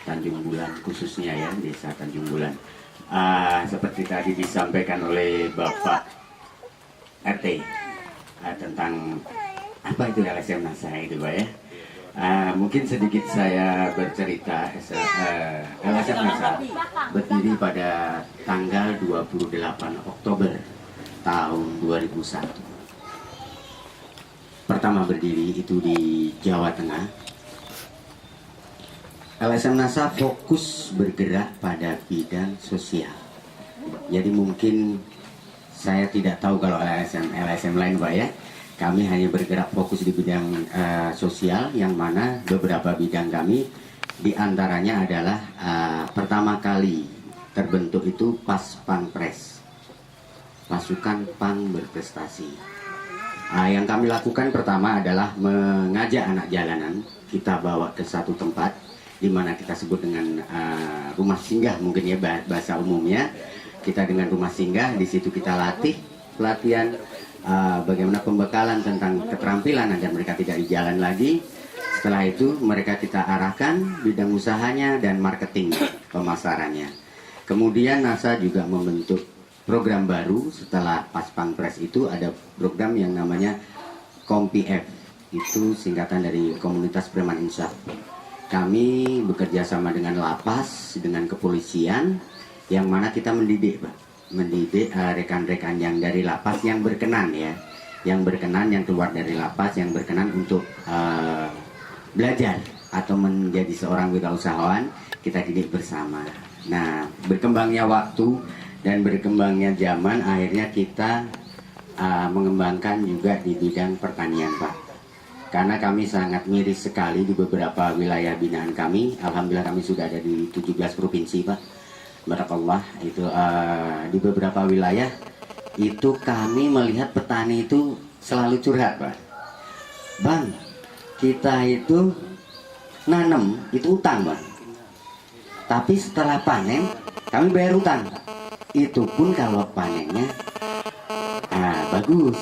Tanjung Bulan khususnya ya, desa Tanjung Bulan. Seperti tadi disampaikan oleh Bapak RT tentang apa itu LSM NASA itu Pak ya. Mungkin sedikit saya bercerita. LSM NASA berdiri pada tanggal 28 Oktober tahun 2001. Pertama berdiri itu di Jawa Tengah. LSM NASA fokus bergerak pada bidang sosial. Jadi mungkin saya tidak tahu kalau LSM lain Pak ya. Kami hanya bergerak fokus di bidang sosial, yang mana beberapa bidang kami diantaranya adalah pertama kali terbentuk itu Paspampres, Pasukan Pang Berprestasi. Yang kami lakukan pertama adalah mengajak anak jalanan, kita bawa ke satu tempat di mana kita sebut dengan rumah singgah mungkin ya bahasa umumnya. Kita dengan rumah singgah, di situ kita pelatihan bagaimana pembekalan tentang keterampilan agar mereka tidak di jalan lagi. Setelah itu mereka kita arahkan bidang usahanya dan marketing pemasarannya. Kemudian NASA juga membentuk program baru setelah Paspampres itu, ada program yang namanya KOMPIF, itu singkatan dari Komunitas Preman Insaf. Kami bekerja sama dengan lapas, dengan kepolisian, yang mana kita mendidik rekan-rekan yang dari lapas yang berkenan ya, yang keluar dari lapas, yang berkenan untuk belajar atau menjadi seorang wirausahawan, kita didik bersama. Nah, berkembangnya waktu dan berkembangnya zaman, akhirnya kita mengembangkan juga di bidang pertanian Pak. Karena kami sangat miris sekali di beberapa wilayah binaan kami. Alhamdulillah kami sudah ada di 17 provinsi Pak. Barakallah, itu di beberapa wilayah itu kami melihat petani itu selalu curhat Pak. Bang, kita itu nanam itu utang Bang. Tapi setelah panen kami bayar utang. Itu pun kalau panennya bagus.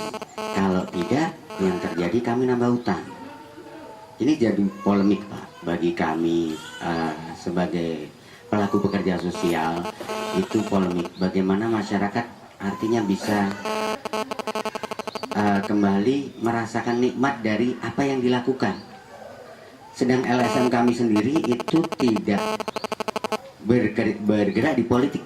Kalau tidak, yang terjadi kami nambah utang. Ini jadi polemik Pak bagi kami sebagai pelaku pekerja sosial. Itu polemik bagaimana masyarakat artinya bisa kembali merasakan nikmat dari apa yang dilakukan. Sedang LSM kami sendiri itu tidak bergerak di politik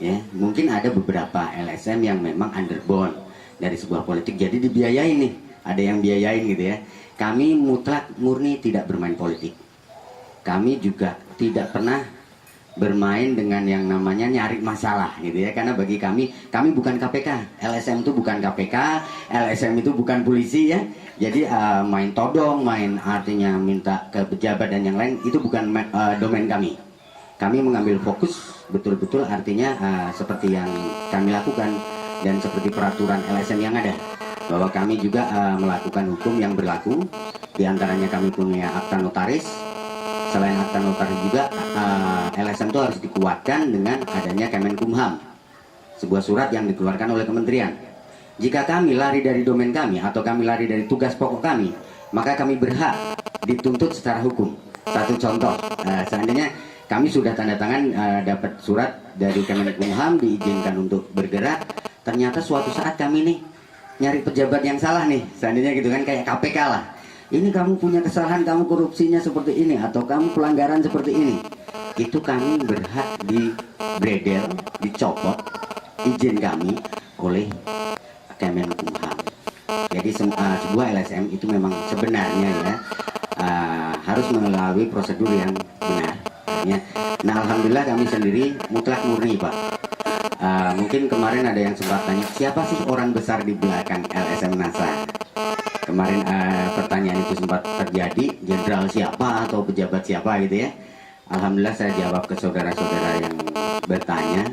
ya. Mungkin ada beberapa LSM yang memang underbone dari sebuah politik, jadi dibiayain nih, ada yang biayain gitu ya. Kami mutlak murni tidak bermain politik. Kami juga tidak pernah bermain dengan yang namanya nyari masalah gitu ya, karena bagi kami bukan KPK. LSM itu bukan KPK, LSM itu bukan polisi ya. Jadi main todong, main artinya minta ke pejabat dan yang lain, itu bukan domain kami. Kami mengambil fokus betul-betul artinya seperti yang kami lakukan dan seperti peraturan LSM yang ada, bahwa kami juga melakukan hukum yang berlaku. Di antaranya kami punya akta notaris. Selain akta notaris juga LSM itu harus dikuatkan dengan adanya Kemenkumham, sebuah surat yang dikeluarkan oleh kementerian. Jika kami lari dari domain kami atau kami lari dari tugas pokok kami, maka kami berhak dituntut secara hukum. Satu contoh, seandainya kami sudah tanda tangan dapat surat dari Kemenkumham diizinkan untuk bergerak, ternyata suatu saat kami nih nyari pejabat yang salah nih, seandainya gitu kan, kayak KPK lah. Ini kamu punya kesalahan, kamu korupsinya seperti ini, atau kamu pelanggaran seperti ini. Itu kami berhak dibredel, dicopot izin kami oleh Kemenkumham. Jadi sebuah LSM itu memang sebenarnya ya harus melalui prosedur yang benar. Nah, alhamdulillah kami sendiri mutlak murni Pak. Mungkin kemarin ada yang sempat tanya, siapa sih orang besar di belakang LSM NASA? Kemarin pertanyaan itu sempat terjadi, jenderal siapa atau pejabat siapa gitu ya. Alhamdulillah saya jawab ke saudara-saudara yang bertanya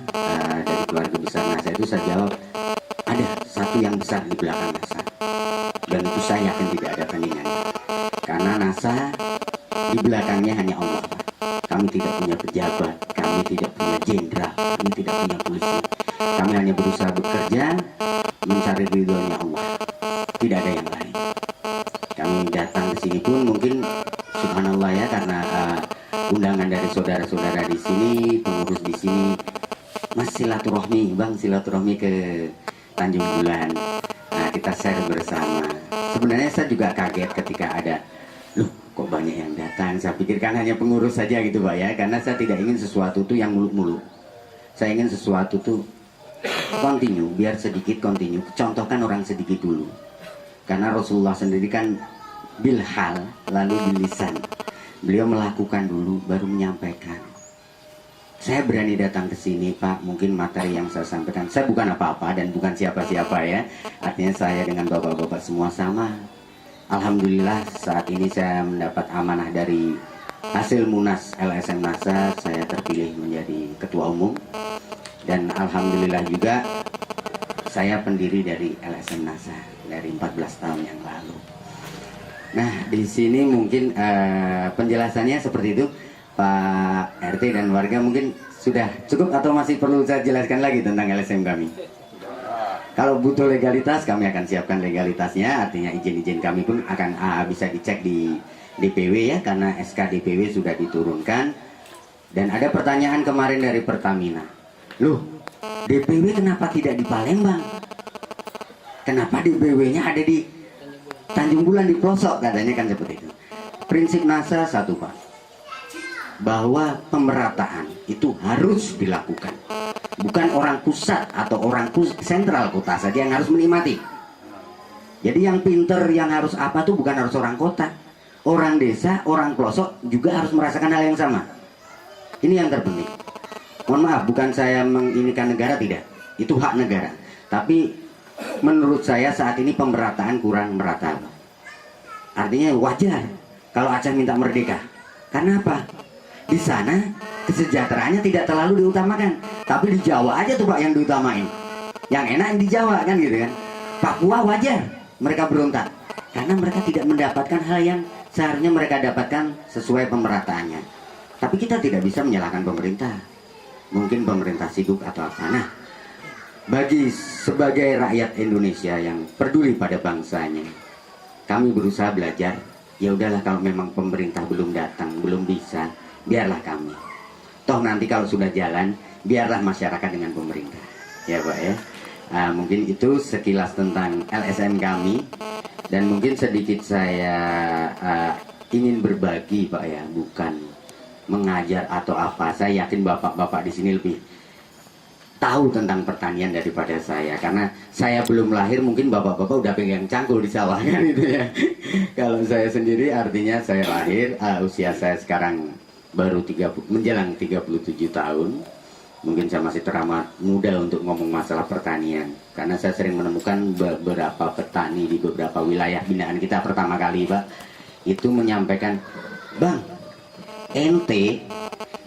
dari keluarga besar NASA itu, saya jawab ada satu yang besar di belakang NASA, dan itu saya yakin tidak ada tandingannya, karena NASA di belakangnya hanya Allah. Kami tidak punya pejabat, kami tidak punya jenderal, kami tidak punya polisi. Kami hanya berusaha bekerja mencari ridhonya Allah, tidak ada yang lain. Kami datang ke sini pun mungkin subhanallah ya, karena undangan dari saudara-saudara di sini, pengurus di sini. Mas silaturahmi, Bang silaturahmi ke Tanjung Bulan. Nah, kita share bersama. Sebenarnya saya juga kaget ketika ada, loh kok banyak yang datang. Saya pikirkan hanya pengurus saja gitu Pak ya, karena saya tidak ingin sesuatu tuh yang muluk-muluk. Saya ingin sesuatu tuh continue, biar sedikit continue. Contohkan orang sedikit dulu. Karena Rasulullah sendiri kan bilhal, lalu bilisan. Beliau melakukan dulu, baru menyampaikan. Saya berani datang ke sini Pak, mungkin materi yang saya sampaikan, saya bukan apa-apa dan bukan siapa-siapa ya. Artinya saya dengan bapak-bapak semua sama. Alhamdulillah saat ini saya mendapat amanah dari hasil Munas LSM NASA, saya terpilih menjadi ketua umum. Dan alhamdulillah juga saya pendiri dari LSM NASA dari 14 tahun yang lalu. Nah, di sini mungkin penjelasannya seperti itu. Pak RT dan warga mungkin sudah cukup atau masih perlu saya jelaskan lagi tentang LSM kami? Kalau butuh legalitas, kami akan siapkan legalitasnya. Artinya izin-izin kami pun akan bisa dicek di DPW ya, karena SK DPW sudah diturunkan. Dan ada pertanyaan kemarin dari Pertamina, loh DPW kenapa tidak di Palembang? Kenapa DPW-nya ada di Tanjung Bulan di pelosok? Katanya kan seperti itu. Prinsip NASA satu Pak, bahwa pemerataan itu harus dilakukan. Bukan orang pusat atau orang sentral kota saja yang harus menikmati. Jadi yang pinter, yang harus apa tuh bukan harus orang kota. Orang desa, orang pelosok juga harus merasakan hal yang sama. Ini yang terpenting. Mohon maaf, bukan saya menginikan negara, tidak. Itu hak negara. Tapi menurut saya saat ini pemerataan kurang merata. Artinya wajar kalau Aceh minta merdeka. Karena apa? Di sana kesejahteraannya tidak terlalu diutamakan, tapi di Jawa aja tuh Pak yang diutamain. Yang enak di Jawa kan gitu kan. Papua wajar mereka berontak karena mereka tidak mendapatkan hal yang seharusnya mereka dapatkan sesuai pemerataannya. Tapi kita tidak bisa menyalahkan pemerintah. Mungkin pemerintah sibuk atau apa. Nah, bagi sebagai rakyat Indonesia yang peduli pada bangsanya, kami berusaha belajar. Ya udahlah, kalau memang pemerintah belum datang, belum bisa, biarlah kami. Toh nanti kalau sudah jalan, biarlah masyarakat dengan pemerintah. Ya Pak ya. Mungkin itu sekilas tentang LSM kami. Dan mungkin sedikit saya ingin berbagi Pak ya, bukan mengajar atau apa. Saya yakin bapak-bapak di sini lebih tahu tentang pertanian daripada saya, karena saya belum lahir, mungkin bapak-bapak udah pegang cangkul di sawah kan itu ya. Kalau saya sendiri artinya saya lahir, usia saya sekarang baru menjelang 37 tahun. Mungkin saya masih teramat muda untuk ngomong masalah pertanian, karena saya sering menemukan beberapa petani di beberapa wilayah binaan kita pertama kali Pak, itu menyampaikan, Bang, ente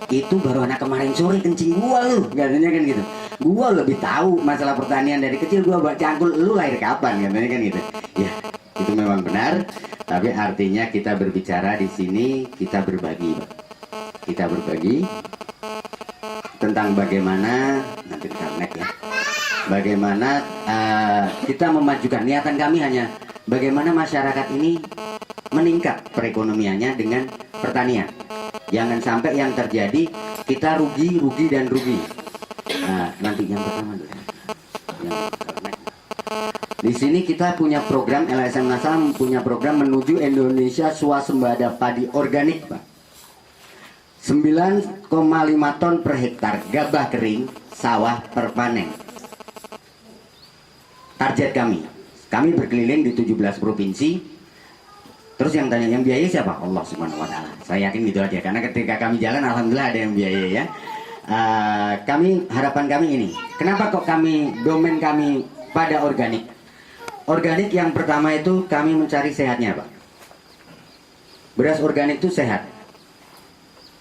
itu baru anak kemarin sore kencing gua lu, katanya kan gitu. Gua lebih tahu masalah pertanian dari kecil, gua bawa cangkul, lu lahir kapan, katanya kan gitu. Ya, itu memang benar, tapi artinya kita berbicara di sini, kita berbagi, Pak. Kita berbagi tentang bagaimana, nanti internet ya, bagaimana kita memajukan. Niatan kami hanya bagaimana masyarakat ini meningkat perekonomiannya dengan pertanian. Jangan sampai yang terjadi kita rugi, rugi dan rugi. Nah, nanti yang pertama dulu. Di sini kita punya program, LSM NASA punya program menuju Indonesia swasembada padi organik, Pak. 9,5 ton per hektar gabah kering sawah per panen. Target kami berkeliling di 17 provinsi. Terus yang tanya, yang biaya siapa? Allah Subhanahu wa Ta'ala. Saya yakin gitu aja, karena ketika kami jalan alhamdulillah ada yang biaya ya. Harapan kami ini, kenapa kok domain kami pada organik? Organik yang pertama itu kami mencari sehatnya, Pak. Beras organik itu sehat.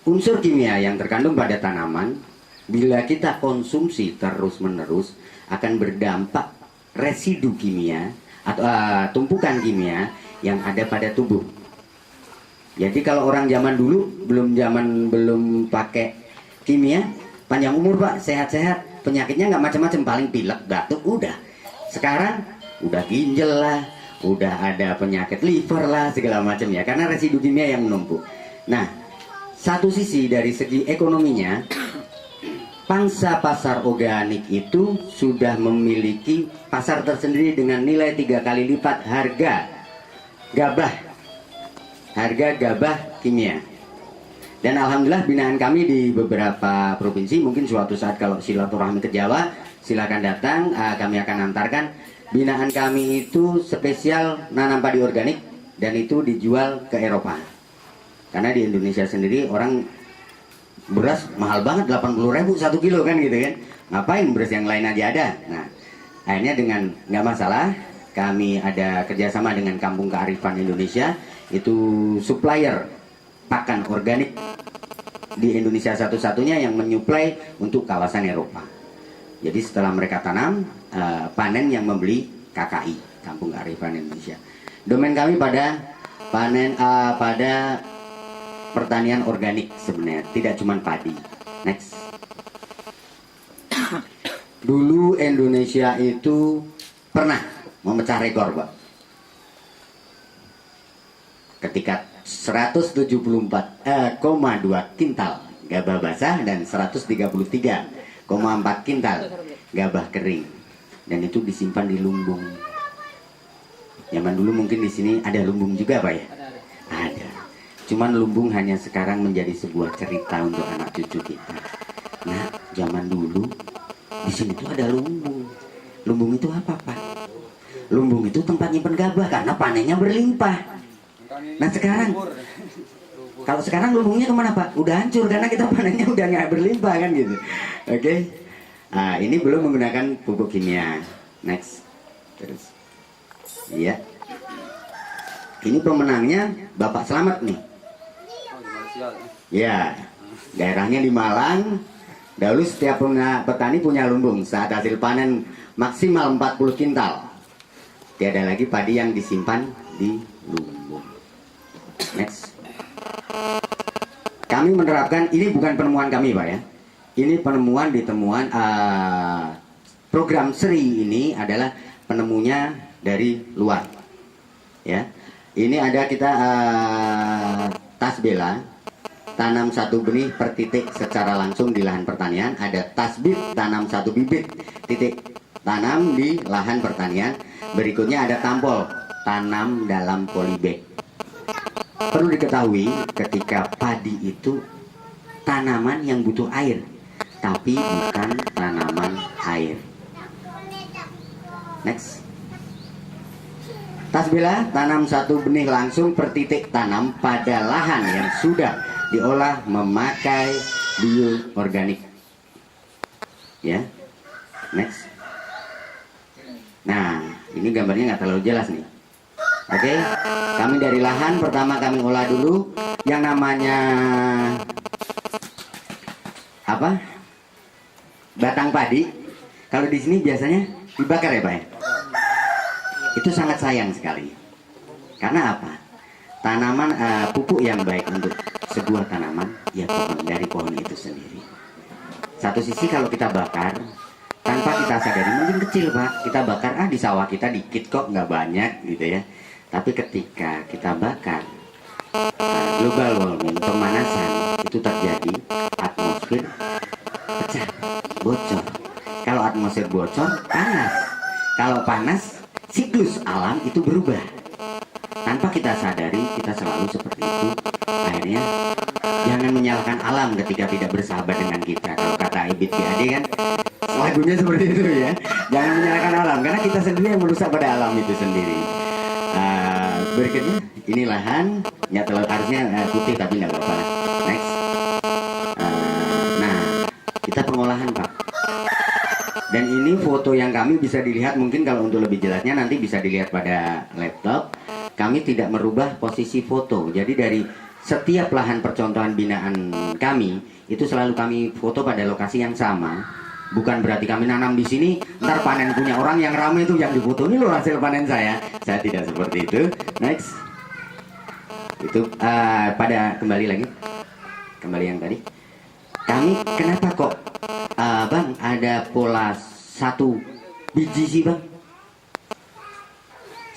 Unsur kimia yang terkandung pada tanaman, bila kita konsumsi terus-menerus, akan berdampak residu kimia atau tumpukan kimia yang ada pada tubuh. Jadi kalau orang zaman dulu belum pakai kimia, panjang umur Pak, sehat-sehat, penyakitnya nggak macam-macam, paling pilek, batuk, udah. Sekarang udah ginjal lah, udah ada penyakit liver lah, segala macam ya, karena residu kimia yang menumpuk. Nah, satu sisi dari segi ekonominya, pangsa pasar organik itu sudah memiliki pasar tersendiri dengan nilai 3 kali lipat harga gabah kimia. Dan alhamdulillah binaan kami di beberapa provinsi, mungkin suatu saat kalau silaturahmi ke Jawa silakan datang, kami akan antarkan. Binaan kami itu spesial nanam padi organik dan itu dijual ke Eropa. Karena di Indonesia sendiri orang beras mahal banget, 80.000 1 kilo kan gitu kan. Ngapain beras yang lain aja ada. Nah, akhirnya dengan nggak masalah, kami ada kerjasama dengan Kampung Kearifan Indonesia, itu supplier pakan organik di Indonesia satu-satunya yang menyuplai untuk kawasan Eropa. Jadi setelah mereka tanam, panen yang membeli KKI, Kampung Kearifan Indonesia. Domain kami pada pada pertanian organik sebenarnya, tidak cuma padi. Next. Dulu Indonesia itu pernah memecah rekor, Pak. Ketika 174,2 kintal gabah basah dan 133,4 kintal gabah kering, dan itu disimpan di lumbung. Zaman dulu mungkin di sini ada lumbung juga, Pak ya? Ada. Cuman lumbung hanya sekarang menjadi sebuah cerita untuk anak cucu kita. Nah, zaman dulu di sini tuh ada lumbung. Lumbung itu apa, Pak? Lumbung itu tempat nyimpen gabah karena panennya berlimpah. Nah sekarang, kalau sekarang lumbungnya kemana, Pak? Udah hancur karena kita panennya udah nggak berlimpah kan gitu. Oke. Nah, ini belum menggunakan pupuk kimia. Next. Terus. Iya. Ini pemenangnya Bapak Slamet nih. Ya, daerahnya di Malang. Dahulu setiap petani punya lumbung. Saat hasil panen maksimal 40 kintal, tiada lagi padi yang disimpan di lumbung. Next. Kami menerapkan, ini bukan penemuan kami, Pak ya. Ini penemuan di temuan program SRI ini adalah penemunya dari luar. Ya. Ini ada kita Tasbela, tanam 1 benih per titik secara langsung di lahan pertanian. Ada Tasbit, tanam 1 bibit titik tanam di lahan pertanian. Berikutnya ada Tampol, tanam dalam polybag. Perlu diketahui ketika padi itu tanaman yang butuh air, tapi bukan tanaman air. Next. Tasbela, tanam 1 benih langsung per titik tanam pada lahan yang sudah diolah memakai bioorganik. Ya. Next. Nah, ini gambarnya nggak terlalu jelas nih. Oke, kami dari lahan pertama kami olah dulu yang namanya apa? Batang padi. Kalau di sini biasanya dibakar ya, Pak ya? Itu sangat sayang sekali. Karena apa? Tanaman pupuk yang baik untuk sebuah tanaman ya dari pohon itu sendiri. Satu sisi kalau kita bakar tanpa kita sadari, mungkin kecil, Pak, kita bakar di sawah kita dikit kok, nggak banyak gitu ya. Tapi ketika kita bakar, global warming, pemanasan itu terjadi, atmosfer pecah, bocor. Kalau atmosfer bocor, panas. Kalau panas, siklus alam itu berubah. Tanpa kita sadari, kita selalu seperti itu. Akhirnya, jangan menyalahkan alam ketika tidak bersahabat dengan kita. Kalau kata Ebit GAD kan, lagunya seperti itu ya. Jangan menyalahkan alam, karena kita sendiri yang merusak pada alam itu sendiri. Berikutnya, ini lahan, nggak terlalu harusnya putih tapi nggak apa-apa. Next. Nah, kita pengolahan, Pak. Dan ini foto yang kami bisa dilihat, mungkin kalau untuk lebih jelasnya nanti bisa dilihat pada laptop. Kami tidak merubah posisi foto. Jadi dari setiap lahan percontohan binaan kami itu selalu kami foto pada lokasi yang sama. Bukan berarti kami nanam di sini, ntar panen punya orang yang ramai itu yang difoto, ini loh hasil panen saya. Saya tidak seperti itu. Next. Itu kembali lagi, kembali yang tadi. Kami kenapa kok Bang ada pola 1 biji sih, Bang?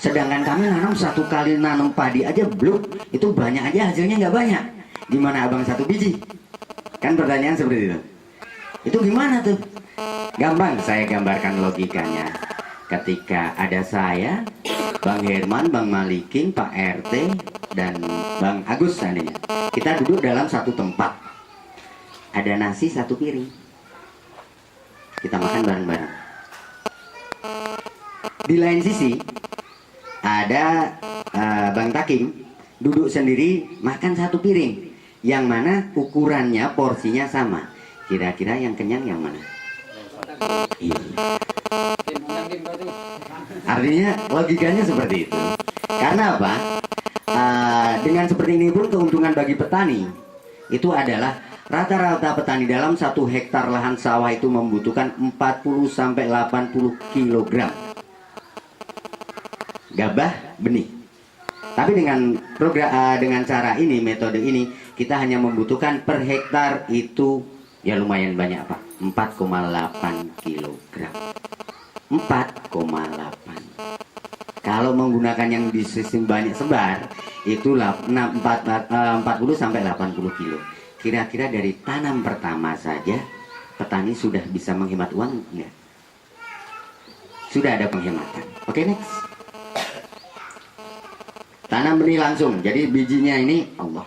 Sedangkan kami nanam 1 kali nanam padi aja belum, itu banyak aja hasilnya nggak banyak. gimana abang 1 biji? Kan pertanyaan seperti itu. Itu gimana tuh? Gampang saya gambarkan logikanya. Ketika ada saya, Bang Herman, Bang Malikin, Pak RT, dan Bang Agus seandainya, kita duduk dalam satu tempat. Ada nasi 1 piring. Kita makan bareng-bareng. Di lain sisi, ada Bang Takim duduk sendiri makan 1 piring. Yang mana ukurannya, porsinya sama. Kira-kira yang kenyang yang mana? Iya. Artinya logikanya seperti itu. Karena apa? Dengan seperti ini pun keuntungan bagi petani itu adalah rata-rata petani dalam 1 hektar lahan sawah itu membutuhkan 40 sampai 80 kg gabah benih. Tapi dengan dengan cara ini, metode ini, kita hanya membutuhkan per hektar itu ya lumayan banyak Pak, 4,8 kg. 4,8. Kalau menggunakan yang di sistem banyak sebar itu 40 sampai 80 kilo. Kira-kira dari tanam pertama saja petani sudah bisa menghemat uang enggak? Sudah ada penghematan. Oke, next. Tanam benih langsung. Jadi bijinya ini Allah.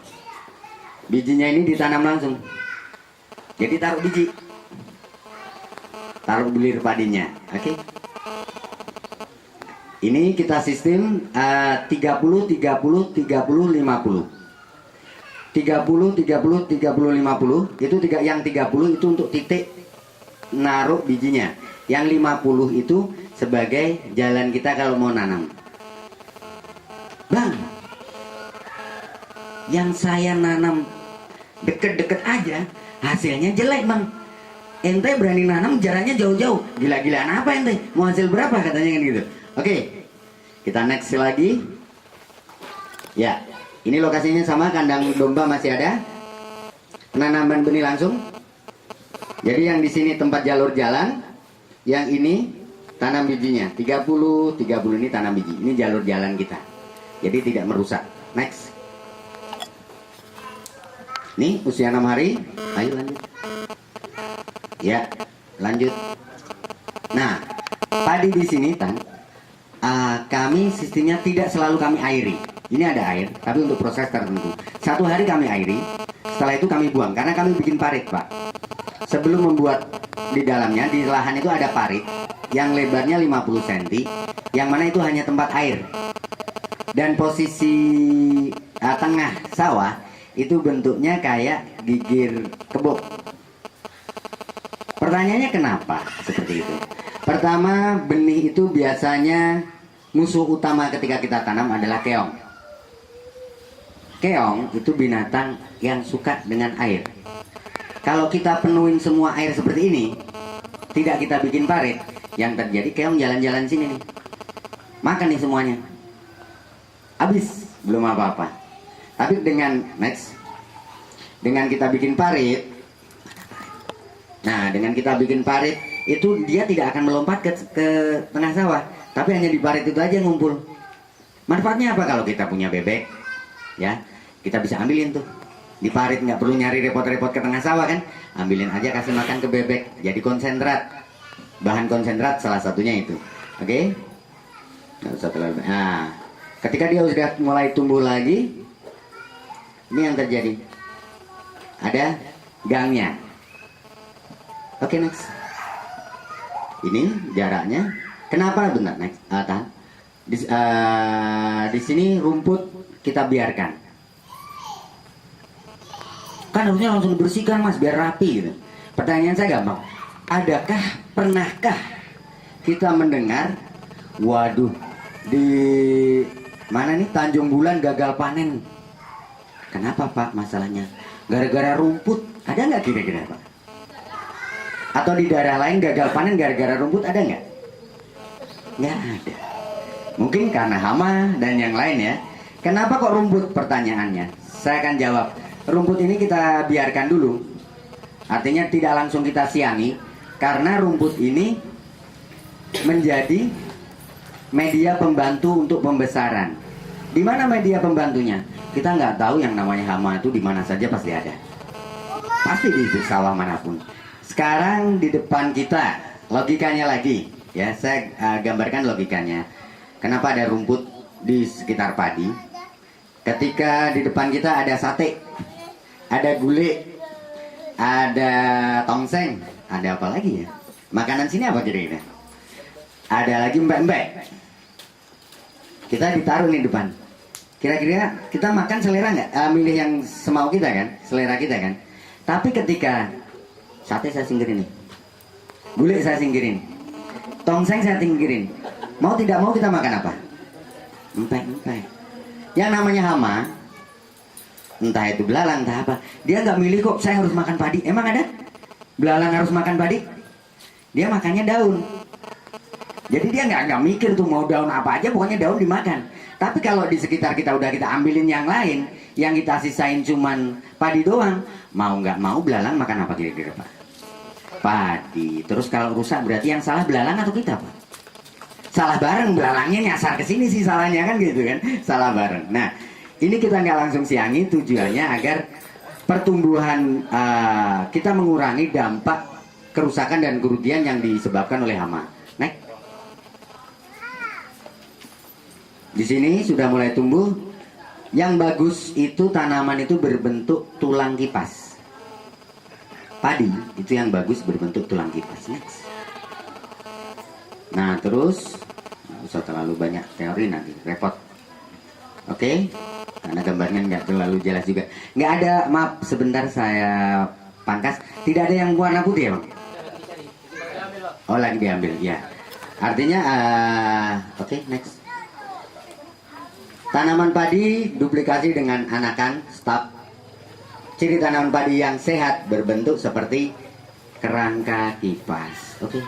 Bijinya ini ditanam langsung. Jadi taruh biji. Taruh bulir padinya. Oke. Ini kita sistem 30 30 30 50. 30 30 30 50 itu yang 30 itu untuk titik naruh bijinya. Yang 50 itu sebagai jalan kita kalau mau nanam. Bang, yang saya nanam deket-deket aja hasilnya jelek bang. Ente berani nanam jaraknya jauh-jauh. Gila-gilaan apa ente? Mau hasil berapa katanya kan gitu. Oke, kita next lagi. Ya, ini lokasinya sama, kandang domba masih ada. Penanaman benih langsung. Jadi yang di sini tempat jalur jalan, yang ini tanam bijinya. 30 ini tanam biji. Ini jalur jalan kita. Jadi tidak merusak. Next. Nih usia 6 hari. Ayo lanjut. Ya, lanjut. Nah, padi di sini kami sistemnya tidak selalu kami airi. Ini ada air, tapi untuk proses tertentu. 1 hari kami airi, setelah itu kami buang karena kami bikin parit, Pak. Sebelum membuat di dalamnya, di lahan itu ada parit yang lebarnya 50 cm, yang mana itu hanya tempat air. Dan posisi tengah sawah itu bentuknya kayak gigir kebo. Pertanyaannya kenapa seperti itu? Pertama, benih itu biasanya musuh utama ketika kita tanam adalah keong. Keong itu binatang yang suka dengan air. Kalau kita penuhin semua air seperti ini, tidak kita bikin parit, yang terjadi keong jalan-jalan sini nih. Makan nih semuanya. Habis, belum apa-apa. Tapi dengan next, dengan kita bikin parit, nah dengan kita bikin parit itu dia tidak akan melompat ke tengah sawah, tapi hanya di parit itu aja ngumpul. Manfaatnya apa kalau kita punya bebek? Ya, kita bisa ambilin tuh di parit, nggak perlu nyari repot-repot ke tengah sawah kan? Ambilin aja, kasih makan ke bebek, jadi konsentrat. Bahan konsentrat salah satunya itu. Oke? Nah, ketika dia sudah mulai tumbuh lagi, ini yang terjadi. Ada gangnya. Oke, next. Ini jaraknya. Kenapa bentar next? Tahan. Di sini rumput kita biarkan. Kan harusnya langsung dibersihkan mas, biar rapi gitu. Pertanyaan saya gampang. Pernahkah kita mendengar, waduh, di mana nih Tanjung Bulan gagal panen? Kenapa Pak masalahnya? Gara-gara rumput. Ada nggak kira-kira Pak? Atau di daerah lain gagal panen gara-gara rumput, ada nggak? Nggak ada. Mungkin karena hama dan yang lain ya. Kenapa kok rumput pertanyaannya? Saya akan jawab. Rumput ini kita biarkan dulu. Artinya tidak langsung kita siangi. Karena rumput ini menjadi media pembantu untuk pembesaran. Di mana media pembantunya? Kita nggak tahu yang namanya hama itu di mana saja pasti ada. Pasti di sawah manapun. Sekarang di depan kita, logikanya lagi. Ya, saya gambarkan logikanya. Kenapa ada rumput di sekitar padi? Ketika di depan kita ada sate, ada gulai, ada tongseng, ada apa lagi ya? Makanan sini apa kira-kira? Ada lagi mbak-mbak. Kita ditaruh nih depan. Kira-kira kita makan selera nggak? Milih yang semau kita kan, selera kita kan. Tapi ketika sate saya singkirin nih, gulai saya singkirin, tongseng saya singkirin, mau tidak mau kita makan apa? Empek-empek. Yang namanya hama, entah itu belalang, entah apa, dia nggak milih kok saya harus makan padi. Emang ada? Belalang harus makan padi? Dia makannya daun. Jadi dia nggak mikir tuh mau daun apa aja, pokoknya daun dimakan. Tapi kalau di sekitar kita udah kita ambilin yang lain, yang kita sisain cuman padi doang, mau nggak mau belalang makan apa kira-kira Pak? Padi. Terus kalau rusak berarti yang salah belalang atau kita Pak? Salah bareng, belalangnya nyasar ke sini sih salahnya kan gitu kan? Salah bareng. Nah, ini kita nggak langsung siangi, tujuannya agar pertumbuhan kita mengurangi dampak kerusakan dan kerugian yang disebabkan oleh hama. Next. Di sini sudah mulai tumbuh. Yang bagus itu tanaman itu berbentuk tulang kipas. Padi itu yang bagus berbentuk tulang kipas. Next. Nah terus nggak usah terlalu banyak teori nanti repot. Oke, karena gambarnya nggak terlalu jelas juga. Nggak ada, maaf sebentar saya pangkas. Tidak ada yang warna putih ya Bang? Oh lagi diambil ya. Artinya oke, next. Tanaman padi duplikasi dengan anakan stop. Ciri tanaman padi yang sehat berbentuk seperti kerangka kipas. Oke.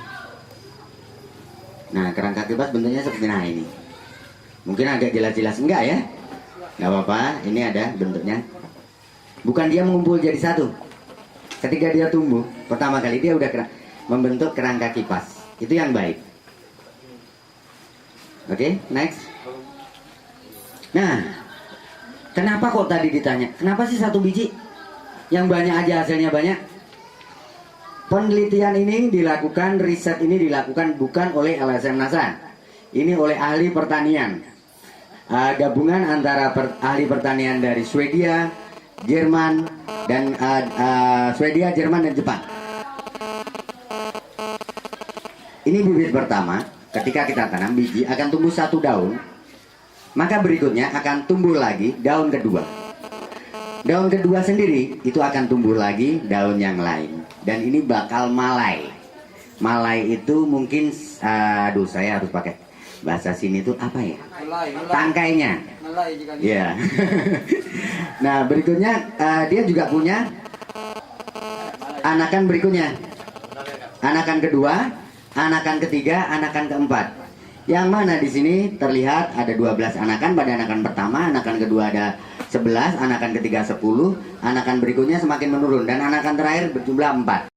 Nah, kerangka kipas bentuknya seperti nah ini. Mungkin agak jelas-jelas enggak ya? Enggak apa-apa, ini ada bentuknya. Bukan dia mengumpul jadi satu. Ketika dia tumbuh, pertama kali dia udah membentuk kerangka kipas. Itu yang baik. Oke, next. Nah, kenapa kok tadi ditanya? Kenapa sih satu biji? Yang banyak aja hasilnya banyak? Penelitian ini dilakukan, riset ini dilakukan bukan oleh LSM NASA. Ini oleh ahli pertanian. Gabungan antara ahli pertanian dari Swedia, Jerman, dan Swedia, Jerman, dan Jepang. Ini bibit pertama. Ketika kita tanam biji akan tumbuh satu daun. Maka berikutnya akan tumbuh lagi daun kedua. Daun kedua sendiri itu akan tumbuh lagi daun yang lain. Dan ini bakal malai. Malai itu mungkin, aduh saya harus pakai bahasa sini itu apa ya? Tangkainya. Ya. Nah berikutnya dia juga punya anakan berikutnya. Anakan kedua, anakan ketiga, anakan keempat. Yang mana di sini terlihat ada 12 anakan pada anakan pertama, anakan kedua ada 11, anakan ketiga 10, anakan berikutnya semakin menurun dan anakan terakhir berjumlah 4.